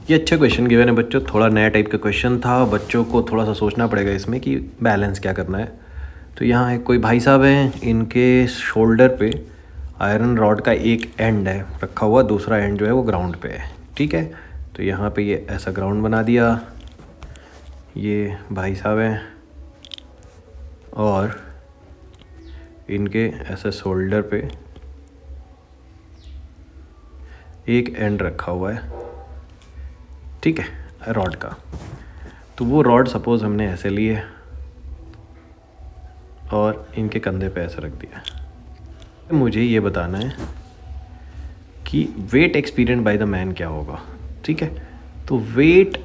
ये अच्छा question given है बच्चों, थोड़ा नया टाइप का क्वेश्चन था, बच्चों को थोड़ा सा सोचना पड़ेगा इसमें कि बैलेंस क्या करना है। तो यहाँ एक कोई भाई साहब हैं, इनके शोल्डर पे आयरन रॉड का एक एंड है रखा हुआ, दूसरा एंड जो है वो ग्राउंड पे है। ठीक है, तो यहाँ पे ये ऐसा ग्राउंड बना दिया, ये भाई साहब हैं और इनके ऐसा शोल्डर पे एक एंड रखा हुआ है, ठीक है, रॉड का। तो वो रॉड सपोज हमने ऐसे लिए और इनके कंधे पे ऐसे रख दिया। मुझे ये बताना है कि weight experience by the man क्या होगा। ठीक है, तो वेट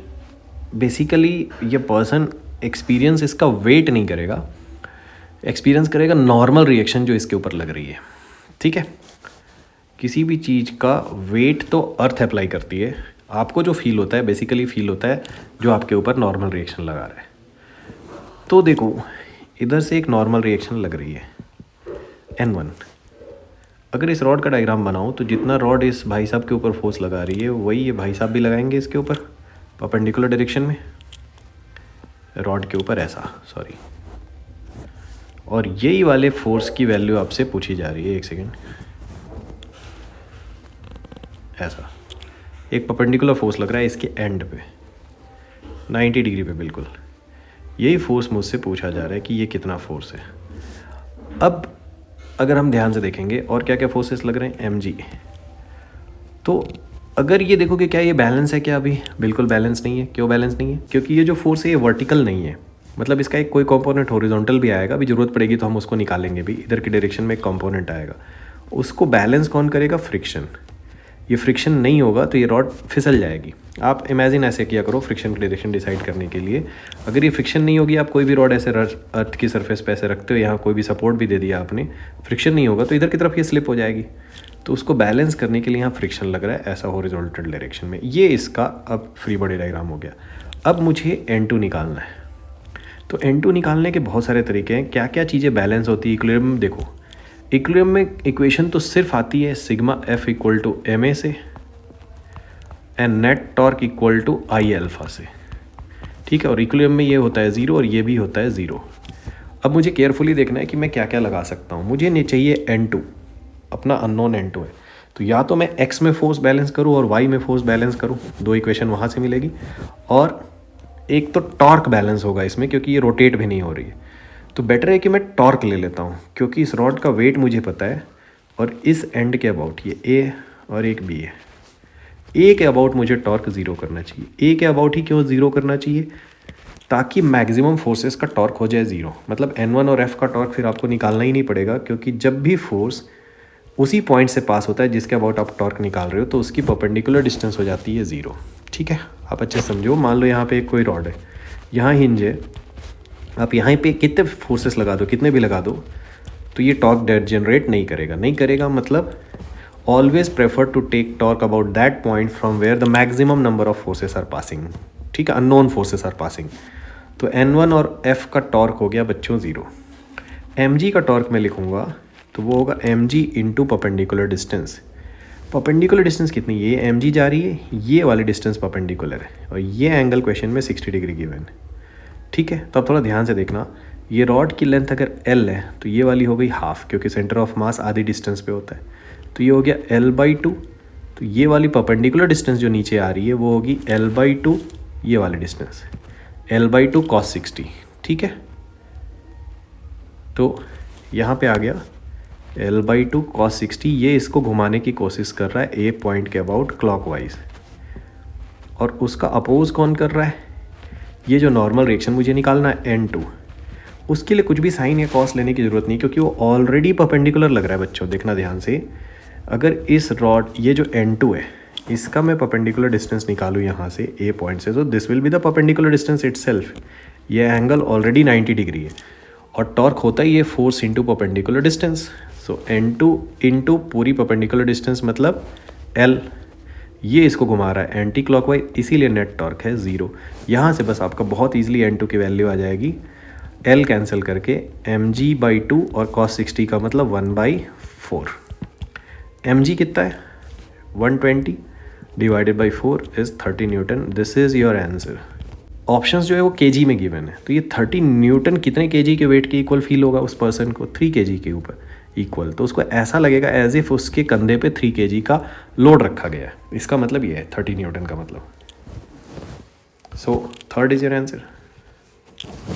बेसिकली ये पर्सन एक्सपीरियंस इसका वेट नहीं करेगा, एक्सपीरियंस करेगा नॉर्मल रिएक्शन जो इसके ऊपर लग रही है। ठीक है, किसी भी चीज़ का वेट तो अर्थ अप्लाई करती है, आपको जो फील होता है बेसिकली फील होता है जो आपके ऊपर नॉर्मल रिएक्शन लगा रहा है। तो देखो इधर से एक नॉर्मल रिएक्शन लग रही है N1। अगर इस रॉड का डायग्राम बनाऊं तो जितना रॉड इस भाई साहब के ऊपर फोर्स लगा रही है वही ये भाई साहब भी लगाएंगे इसके ऊपर परपेंडिकुलर डायरेक्शन में, रॉड के ऊपर ऐसा, सॉरी। और यही वाले फोर्स की वैल्यू आपसे पूछी जा रही है, एक सेकेंड, ऐसा एक परपेंडिकुलर फोर्स लग रहा है इसके एंड पे 90 डिग्री पे बिल्कुल। यही फोर्स मुझसे पूछा जा रहा है कि ये कितना फोर्स है। अब अगर हम ध्यान से देखेंगे और क्या क्या फोर्सेस लग रहे हैं, mg। तो अगर ये देखोगे क्या ये बैलेंस है क्या, अभी बिल्कुल बैलेंस नहीं है। क्यों बैलेंस नहीं है? क्योंकि ये जो फोर्स है ये वर्टिकल नहीं है, मतलब इसका एक कोई कंपोनेंट हॉरिजॉन्टल भी आएगा, अभी ज़रूरत पड़ेगी तो हम उसको निकालेंगे भी। इधर की डायरेक्शन में एक कंपोनेंट आएगा, उसको बैलेंस कौन करेगा? फ्रिक्शन। ये फ्रिक्शन नहीं होगा तो ये रॉड फिसल जाएगी। आप इमेजिन ऐसे किया करो फ्रिक्शन की डायरेक्शन डिसाइड करने के लिए, अगर ये फ्रिक्शन नहीं होगी, आप कोई भी रॉड ऐसे अर्थ की सरफेस पे ऐसे रखते हो, यहाँ कोई भी सपोर्ट भी दे दिया आपने, फ्रिक्शन नहीं होगा तो इधर की तरफ ये स्लिप हो जाएगी। तो उसको बैलेंस करने के लिए यहाँ फ्रिक्शन लग रहा है ऐसा हॉरिजॉन्टल डायरेक्शन में। ये इसका अब फ्री बॉडी डायग्राम हो गया। अब मुझे N2 निकालना है। तो N2 निकालने के बहुत सारे तरीके हैं। क्या क्या चीज़ें बैलेंस होती है इक्विलिब्रियम? देखो इक्विलिब्रियम में इक्वेशन तो सिर्फ आती है sigma F equal to ma से and net torque equal to I alpha से। ठीक है, और इक्विलिब्रियम में ये होता है 0 और ये भी होता है 0। अब मुझे केयरफुली देखना है कि मैं क्या क्या लगा सकता हूँ। मुझे नहीं चाहिए N2, अपना अननोन N2 है, तो या तो मैं x में फोर्स बैलेंस करूँ और y में फोर्स बैलेंस करूँ, दो इक्वेशन वहाँ से मिलेगी। और एक तो टॉर्क बैलेंस होगा इसमें क्योंकि ये रोटेट भी नहीं हो रही है, तो बेटर है कि मैं टॉर्क ले लेता हूँ क्योंकि इस रॉड का वेट मुझे पता है और इस एंड के अबाउट ये A और एक B है। A के अबाउट मुझे टॉर्क 0 करना चाहिए। A के अबाउट ही क्यों 0 करना चाहिए? ताकि मैक्सिमम फोर्सेस का टॉर्क हो जाए 0, मतलब N1 और F का टॉर्क फिर आपको निकालना ही नहीं पड़ेगा, क्योंकि जब भी फोर्स उसी पॉइंट से पास होता है जिसके अबाउट आप टॉर्क निकाल रहे हो तो उसकी परपेंडिकुलर डिस्टेंस हो जाती है 0। ठीक है, आप अच्छे समझो। मान लो यहाँ पे एक कोई रॉड है, यहाँ हिंज है, आप यहाँ पे कितने फोर्सेस लगा दो, कितने भी लगा दो, तो ये टॉर्क जनरेट नहीं करेगा। नहीं करेगा मतलब always prefer to take torque about that point from where the maximum number of forces are passing. ठीक है, अननोन फोर्सेस आर पासिंग। तो N1 और F का टॉर्क हो गया बच्चों 0। mg का टॉर्क मैं लिखूँगा तो वो होगा mg into perpendicular distance. Perpendicular distance कितनी? ये mg जा रही है, ये वाली डिस्टेंस परपेंडिकुलर है और ये एंगल क्वेश्चन में 60 डिग्री गिवन है। ठीक है, तो अब थोड़ा ध्यान से देखना, ये रॉड की लेंथ अगर L है तो ये वाली हो गई हाफ, क्योंकि सेंटर ऑफ मास आधी डिस्टेंस पे होता है, तो ये हो गया L/2। तो ये वाली परपेंडिकुलर डिस्टेंस जो नीचे आ रही है वो होगी L/2, ये वाली डिस्टेंस L/2 cos 60। ठीक है, तो यहाँ पे आ गया L/2 cos 60। ये इसको घुमाने की कोशिश कर रहा है A पॉइंट के अबाउट क्लॉकवाइज, और उसका अपोज कौन कर रहा है? ये जो नॉर्मल रिएक्शन मुझे निकालना है N2, उसके लिए कुछ भी साइन या कॉस लेने की ज़रूरत नहीं, क्योंकि वो ऑलरेडी परपेंडिकुलर लग रहा है। बच्चों देखना ध्यान से, अगर इस रॉड ये जो N2 है इसका मैं परपेंडिकुलर डिस्टेंस निकालूँ यहाँ से A पॉइंट से, तो this will be the perpendicular distance itself. ये एंगल ऑलरेडी 90 डिग्री है और टॉर्क होता ही है फोर्स इंटू परपेंडिकुलर डिस्टेंस। सो N2 इंटू पूरी परपेंडिकुलर डिस्टेंस मतलब L, ये इसको घुमा रहा है एंटी क्लॉकवाइज, इसीलिए नेट टॉर्क है 0। यहाँ से बस आपका बहुत ईजिली N2 की वैल्यू आ जाएगी, L कैंसिल करके mg/2 और cos 60 का मतलब 1/4। mg कितना है? 120। Divided by 4 is 30 Newton. This is your answer. Options जो है वो केजी में गिवन है, तो ये 30 न्यूटन कितने केजी के वेट के इक्वल फील होगा उस पर्सन को? 3 केजी के ऊपर इक्वल। तो उसको ऐसा लगेगा एज इफ उसके कंधे पे 3 केजी का लोड रखा गया है। इसका मतलब ये है 30 न्यूटन का मतलब। So third is your answer.